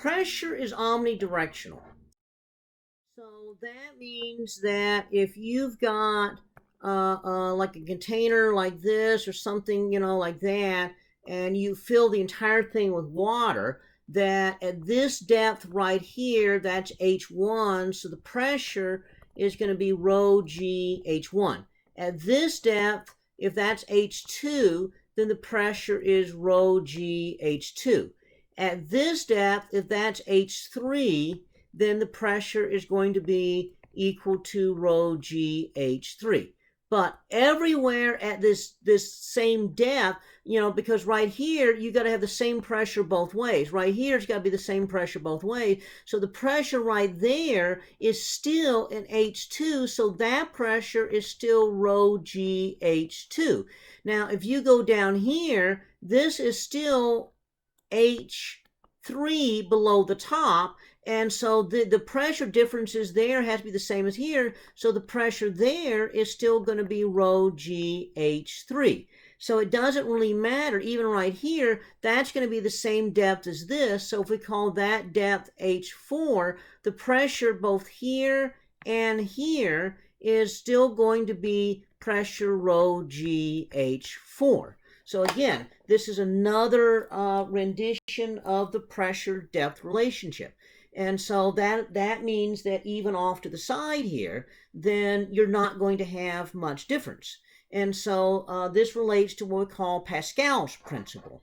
pressure is omnidirectional. So that means that if you've got like a container like this or something, like that, and you fill the entire thing with water, that at this depth right here, that's H1, so the pressure is going to be rho g H1. At this depth, if that's H2, then the pressure is rho g H2. At this depth, if that's H3, then the pressure is going to be equal to rho g H3. But everywhere at this same depth, because right here, you got to have the same pressure both ways. Right here, it's got to be the same pressure both ways. So the pressure right there is still in H2, so that pressure is still rho g H2. Now, if you go down here, this is still H3 below the top, and so the pressure differences there has to be the same as here, so the pressure there is still going to be rho g H3. So it doesn't really matter, even right here, that's going to be the same depth as this, so if we call that depth H4, the pressure both here and here is still going to be pressure rho g H4. So again, this is another rendition of the pressure-depth relationship. And so that means that even off to the side here, then you're not going to have much difference. And so this relates to what we call Pascal's principle.